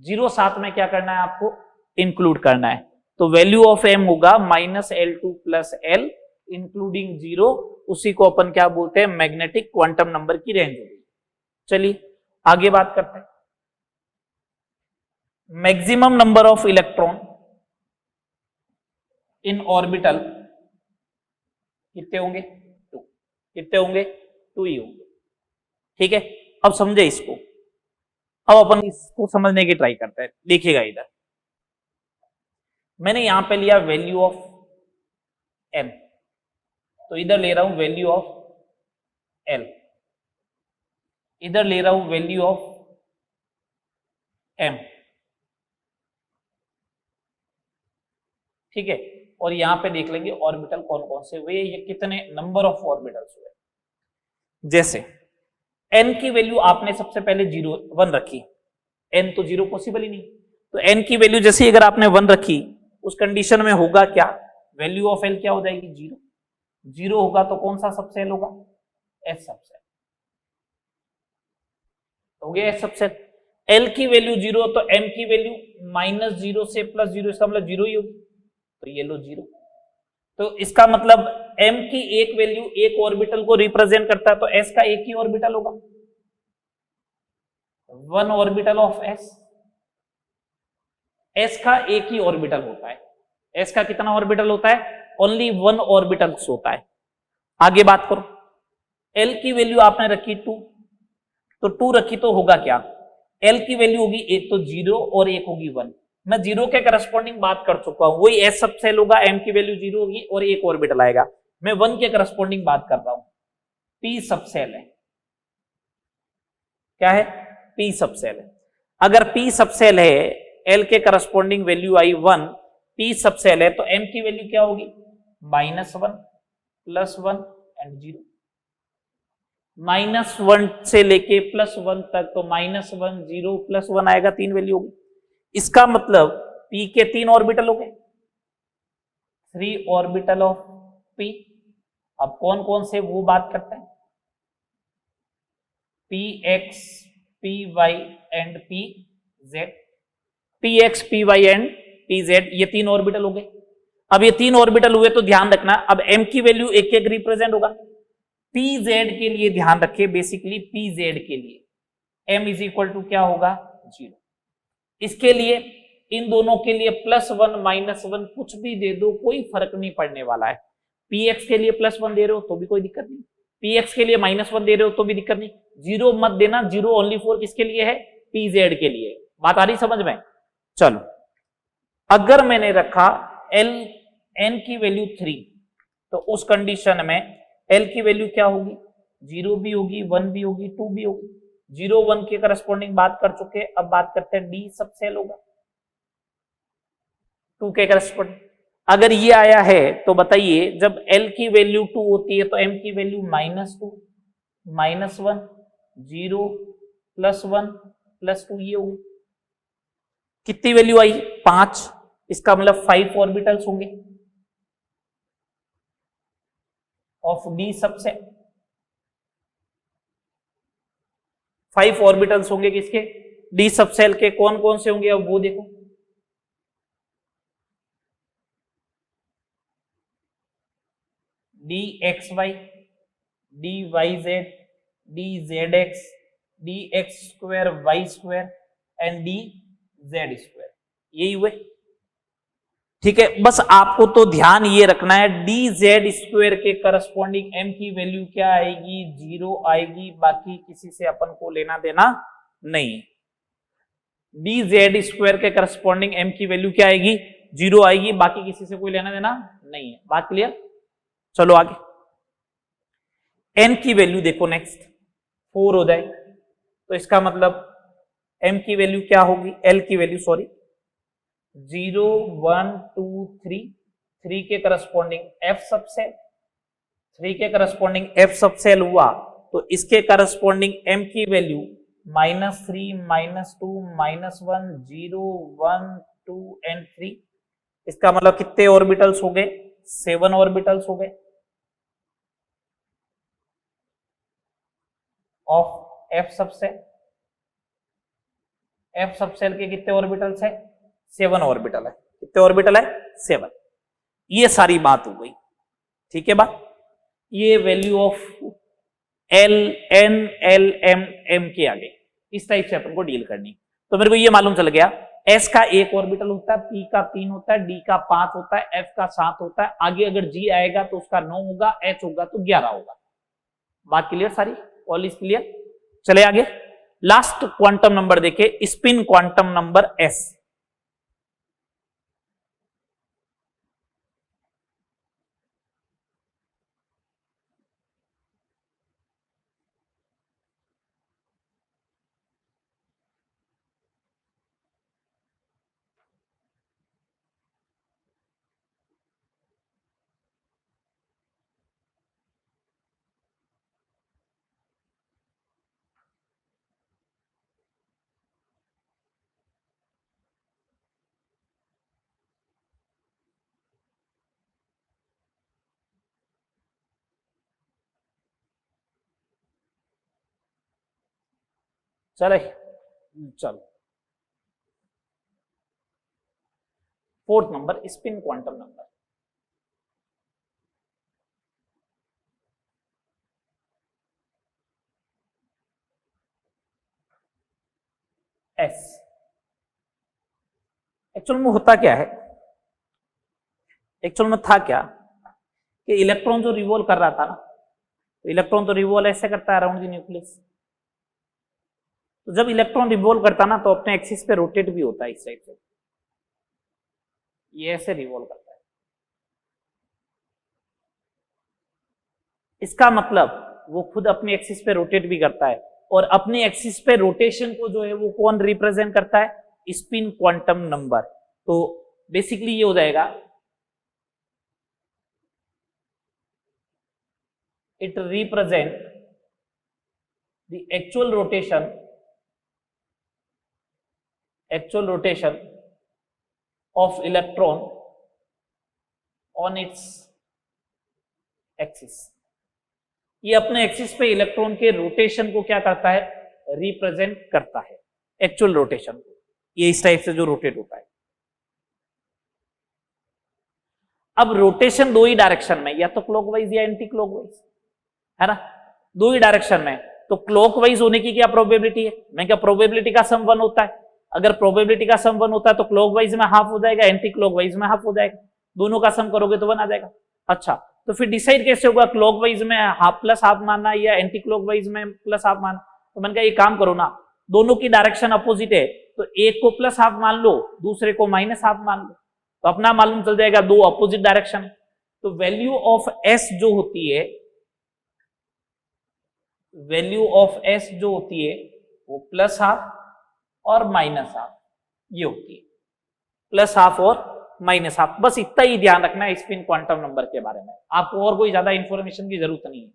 zero साथ में क्या करना है आपको, इंक्लूड करना है। तो वैल्यू ऑफ m होगा -L2 plus L including zero, उसी को अपन क्या बोलते हैं, मैग्नेटिक क्वांटम नंबर की रेंज होगी। चलिए आगे बात करते हैं। Maximum number of electron in orbital कितने होंगे, 2। कितने होंगे, 2 ही होंगे। ठीक है, अब समझे इसको। अब अपन इसको समझने की ट्राई करते हैं। देखिएगा इधर मैंने यहां पे लिया वैल्यू ऑफ n, तो इधर ले रहा हूं वैल्यू ऑफ l, इधर ले रहा हूं वैल्यू ऑफ m। ठीक है, और यहां पे देख लेंगे ऑर्बिटल कौन कौन से हुए, ये कितने नंबर ऑफ ऑर्बिटल्स हुए। जैसे n की वैल्यू आपने सबसे पहले 1 रखी, n तो 0 पॉसिबल ही नहीं, तो n की वैल्यू जैसे अगर आपने 1 रखी, उस कंडीशन में होगा क्या, वैल्यू ऑफ l क्या हो जाएगी, 0। 0 होगा तो कौन सा सबसेल होगा, s सबसेल हो गया। s सबसेल, l की वैल्यू 0 तो m की वैल्यू -0 से +0, इसका मतलब 0 ही होगी, तो ये लो 0। तो इसका मतलब m की एक वैल्यू एक ऑर्बिटल को रिप्रेजेंट करता है, तो s का एक ही ऑर्बिटल होगा, 1 ऑर्बिटल ऑफ s। s का एक ही ऑर्बिटल होता है, s का कितना ऑर्बिटल होता है, ओनली 1 ऑर्बिटल होता है। आगे बात करो, l की वैल्यू आपने रखी 2, तो 2 रखी तो होगा क्या, l की वैल्यू होगी एक तो 0 और एक होगी 1। मैं 0 के करस्पॉन्डिंग बात कर चुका हूं, वही s सबसेल होगा, m की वैल्यू 0 होगी और एक ऑर्बिटल आएगा। मैं 1 के करस्पॉन्डिंग बात कर रहा हूं, p सबसेल है, क्या है, p सबसेल है। अगर p सबसेल है, l के करस्पॉन्डिंग वैल्यू आई 1, p सबसेल है, तो m की वैल्यू क्या होगी, -1 +1 एंड 0। -1 से लेके +1 तक, तो -1 0 +1 आएगा, 3 वैल्यू होगी। इसका मतलब p के 3 ऑर्बिटल हो गए, 3 ऑर्बिटल ऑफ p। अब कौन कौन से वो बात करते हैं, px py and pz, px py and pz, ये 3 ऑर्बिटल हो गए। अब ये 3 ऑर्बिटल हुए तो ध्यान रखना, अब m की वैल्यू एक एक रिप्रेजेंट होगा। pz के लिए ध्यान रखिए, बेसिकली pz के लिए m इज इक्वल टू क्या होगा, 0। इसके लिए इन दोनों के लिए +1 -1 कुछ भी दे दो, कोई फर्क नहीं पड़ने वाला है। px के लिए +1 दे रहे हो तो भी कोई दिक्कत नहीं, px के लिए -1 दे रहे हो तो भी दिक्कत नहीं। 0 मत देना, 0 ओनली फॉर किसके लिए है, pz के लिए। बात आ रही समझ में। चलो अगर मैंने रखा n की वैल्यू 3, तो उस कंडीशन में l की वैल्यू क्या होगी, 0 भी होगी, 1 भी होगी, 2 भी होगी। 0 1 के करस्पॉन्डिंग बात कर चुके, अब बात करते हैं d सबसेल होगा 2 के करस्पॉन्डिंग। अगर ये आया है तो बताइए, जब l की वैल्यू 2 होती है तो m की वैल्यू -2 -1 0 +1 +2 ये होगी। कितनी वैल्यू आई, 5। इसका मतलब 5 ऑर्बिटल्स होंगे ऑफ d सबसेल, 5 ऑर्बिटल्स होंगे किसके, d सबसेल के। कौन कौन से होंगे अब वो देखो, dxy dyz dzx dx2 y2 and dz2, यही हुए। ठीक है, बस आपको तो ध्यान ये रखना है, dz2 के करस्पॉन्डिंग m की वैल्यू क्या आएगी, 0 आएगी, बाकी किसी से अपन को लेना देना नहीं। dz2 के करस्पॉन्डिंग m की वैल्यू क्या आएगी, 0 आएगी, बाकी किसी से कोई लेना देना नहीं है। बात क्लियर। चलो आगे, n की वैल्यू देखो नेक्स्ट 4 हो जाए, तो इसका मतलब m की वैल्यू क्या होगी, l की वैल्यू सॉरी 0 1 2 3, 3 के करस्पॉन्डिंग f सबसेल, 3 के करस्पॉन्डिंग f सबसेल हुआ, तो इसके करस्पॉन्डिंग m की वैल्यू -3 -2 -1 0 1 2 एंड 3। इसका मतलब कितने ऑर्बिटल्स हो गए, 7 ऑर्बिटल्स हो गए ऑफ f सबसेल। एफ सब सेल के कितने ऑर्बिटल्स है? 7 ऑर्बिटल है। कितने ऑर्बिटल है? 7। ये सारी बात हो गई, ठीक है बात। ये value of L N L M M के आगे इस टाइप से अपन को डील करनी। तो मेरे को ये मालूम चल गया एस का 1 ऑर्बिटल होता है, पी का 3 होता है, डी का 5 होता है, एफ का 7 होता है। आगे अगर जी आएगा तो उसका 9 होगा, एच होगा तो 11 होगा। बात क्लियर सारी? All is clear? चले आगे। लास्ट क्वांटम नंबर देखे, स्पिन क्वांटम नंबर एस। चले चलो, 4th number spin quantum number S. Actual में होता क्या है, एक्चुअल में था क्या कि इलेक्ट्रॉन जो रिवॉल्व कर रहा था ना, तो इलेक्ट्रॉन तो रिवॉल्व ऐसे करता है अराउंड द न्यूक्लियस। तो जब इलेक्ट्रॉन रिवॉल्व करता ना तो अपने एक्सिस पे रोटेट भी होता है इस साइड से, ये ऐसे रिवॉल्व करता है। इसका मतलब वो खुद अपनी एक्सिस पे रोटेट भी करता है, और अपनी एक्सिस पे रोटेशन को जो है वो कौन रिप्रेजेंट करता है? Spin quantum number. तो बेसिकली ये हो जाएगा, it represent the actual rotation of electron on its axis. ये अपने एक्सिस पे इलेक्ट्रॉन के रोटेशन को क्या करता है? रिप्रेजेंट करता है, एक्चुअल रोटेशन को। ये इस टाइप से जो रोटेट होता है। अब रोटेशन दो ही डायरेक्शन में, या तो क्लॉकवाइज या एंटी क्लॉकवाइज, है ना? दो ही डायरेक्शन में। तो क्लॉकवाइज होने की क्या प्रोबेबिलिटी है? मैं क्या प्रोबेबिलिटी का सम 1 होता है। अगर प्रोबेबिलिटी का सम 1 होता है तो क्लॉकवाइज में हाफ हो जाएगा, एंटी क्लॉकवाइज में हाफ हो जाएगा। दोनों का सम करोगे तो 1 आ जाएगा। अच्छा, तो फिर डिसाइड कैसे होगा क्लॉकवाइज में हाफ प्लस हाफ मानना या एंटी क्लॉकवाइज में प्लस हाफ मानना? तो मैंने कहा ये काम करो ना, दोनों की डायरेक्शन अपोजिट है, तो एक को प्लस हाफ मान लो, दूसरे को माइनस हाफ मान लो, तो अपना मालूम चल जाएगा दो अपोजिट डायरेक्शन। तो वैल्यू ऑफ एस जो होती है, वैल्यू ऑफ एस जो होती है वो प्लस हाफ और माइनस हाफ ये होती है, प्लस हाफ और माइनस हाफ। बस इतना ही ध्यान रखना है स्पिन क्वांटम नंबर के बारे में, आपको और कोई ज्यादा इंफॉर्मेशन की जरूरत नहीं है।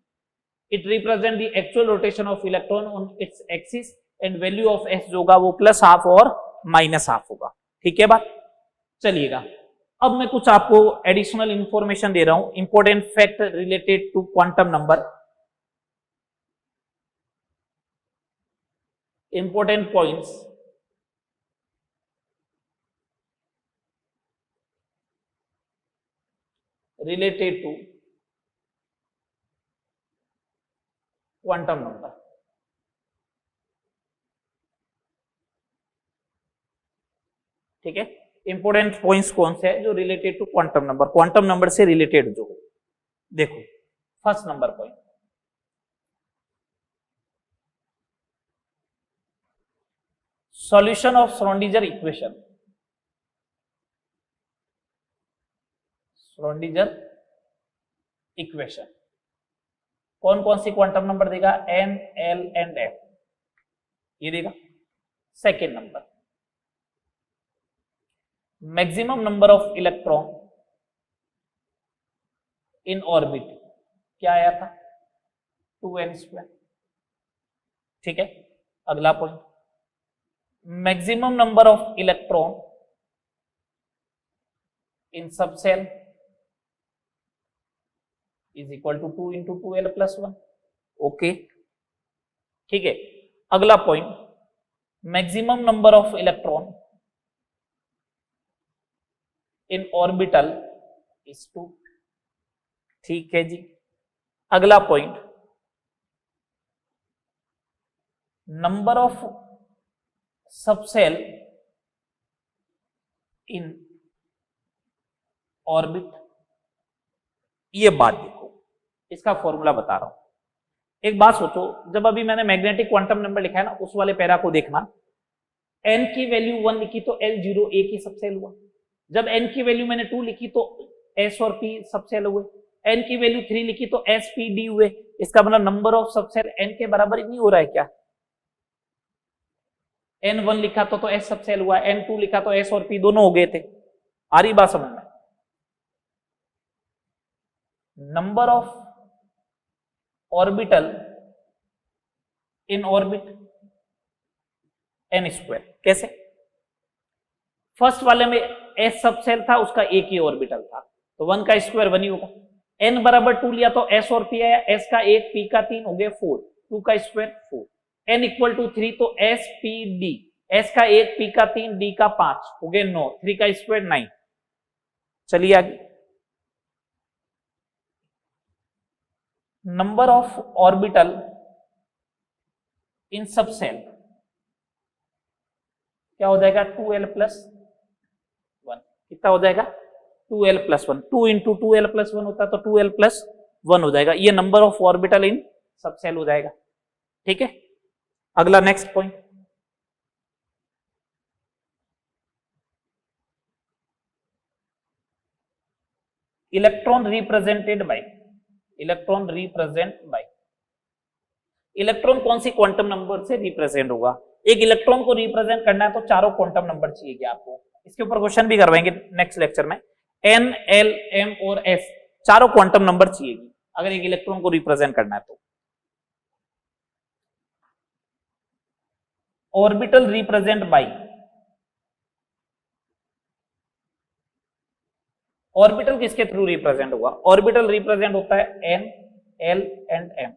It represent the actual rotation of electron on its axis, and value of S जो होगा वो प्लस हाफ और माइनस हाफ होगा। ठीक है बात? चलिएगा, अब मैं कुछ आपको एडिशनल इंफॉर्मेशन दे रहा हूं, important fact related to quantum number, important points related to quantum number। ठीक है, इंपोर्टेंट पॉइंट्स कौन से हैं जो related to quantum number, quantum number से रिलेटेड जो हो। देखो, first number point, solution of Schrodinger equation. Schrodinger equation कौन कौन सी क्वांटम नंबर देगा? एन, एल एंड एफ, ये देगा। Second number, maximum number of electron in orbit, क्या आया था? 2n²। ठीक है, अगला point, maximum number of electron in subshell is equal to 2 into 2l plus 1। Okay, ठीक है। अगला point, maximum number of electron in orbital is 2। ठीक है जी। अगला point, number of subshell in orbit. ये बात देखो, इसका फॉर्मूला बता रहा हूं। एक बात सोचो, जब अभी मैंने मैग्नेटिक क्वांटम नंबर लिखा है ना, उस वाले पैरा को देखना, n की वैल्यू 1 लिखी तो L0 एक ही सबसेल हुआ। जब n की वैल्यू मैंने 2 लिखी तो S और P सबसेल हुए। n की वैल्यू 3 लिखी तो S P D हुए। इसका मतलब नंबर ऑफ सबसेल n के बराबर नहीं हो रहा है क्या? n1 लिखा तो S सबसेल हुआ, n2 लिखा तो S और P दोनों हो गए थे। आ रही बात समझ में? Number of orbital in orbit n square. कैसे? फर्स्ट वाले में S सबसेल था, उसका एक ही ऑर्बिटल था, तो 1 का स्क्वायर 1 ही होगा। n बराबर 2 लिया तो S और P आया, S का 1 P का 3 हो गए 4, 2 का स्क्वायर 4। n इक्वल टू 3 तो S P D, S का 1 P का 3 D का 5 हो गए 9, 3 का स्क्वायर 9। चलिए आगे, number of orbital in subshell क्या हो जाएगा? 2l plus 1। कितना हो जाएगा? 2l plus 1। 2 into 2l plus 1 होता है तो 2l प्लस 1 हो जाएगा। ये number of orbital in subshell हो जाएगा। ठीक है, अगला next point, electron represented by, electron represent by, electron कौन सी क्वांटम नंबर से रिप्रेजेंट होगा? एक इलेक्ट्रॉन को रिप्रेजेंट करना है तो चारों क्वांटम नंबर चाहिए आपको। इसके ऊपर क्वेश्चन भी करवाएंगे नेक्स्ट लेक्चर में। n, l, m और s चारों क्वांटम नंबर चाहिए अगर एक इलेक्ट्रॉन को रिप्रेजेंट करना है तो। ऑर्बिटल रिप्रेजेंट बाय, ऑर्बिटल किसके थ्रू रिप्रेजेंट होगा? ऑर्बिटल रिप्रेजेंट होता है n, l एंड m।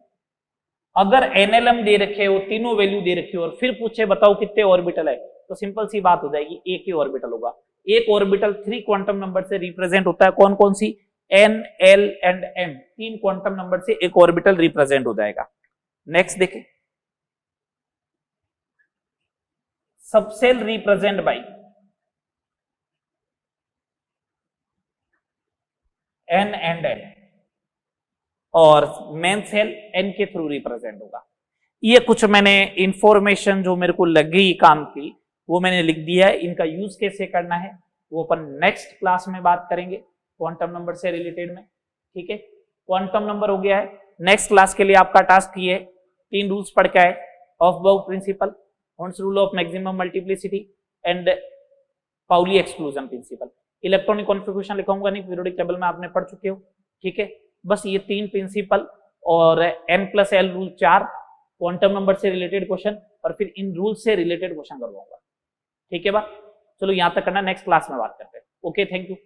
अगर NLM दे रखे हो, तीनों वैल्यू दे रखी हो और फिर पूछे बताओ कितने ऑर्बिटल है, तो सिंपल सी बात हो जाएगी, एक ही ऑर्बिटल होगा। एक ऑर्बिटल 3 क्वांटम नंबर से रिप्रेजेंट होता है। कौन कौन सी? n, l and m, 3 quantum number से एक ऑर्बिटल रिप्रेजेंट हो जाएगा। नेक्स्ट देखें, subshell represent by n and l और मेन सेल n के थ्रू रिप्रेजेंट होगा। ये कुछ मैंने इंफॉर्मेशन जो मेरे को लगी काम की वो मैंने लिख दिया है। इनका यूज कैसे करना है वो अपन नेक्स्ट क्लास में बात करेंगे क्वांटम नंबर से रिलेटेड में। ठीक है, क्वांटम नंबर हो गया है। नेक्स्ट क्लास के लिए आपका टास्क ये है, 3 रूल्स पढ़ के आए, ऑफ बाउ प्रिंसिपल, हॉर्न्स rule of maximum multiplicity and Pauli exclusion principle. Electronic configuration लिखाऊंगा नहीं, पीरियोडिक टेबल में आपने पढ़ चुके हो। ठीक है, बस ये 3 प्रिंसिपल और n+l रूल 4 क्वांटम नंबर से रिलेटेड क्वेश्चन और फिर इन रूल से रिलेटेड क्वेश्चन करवाऊंगा। ठीक है बा, चलो यहां तक करना, नेक्स्ट क्लास में बात करते हैं। Okay, thank you.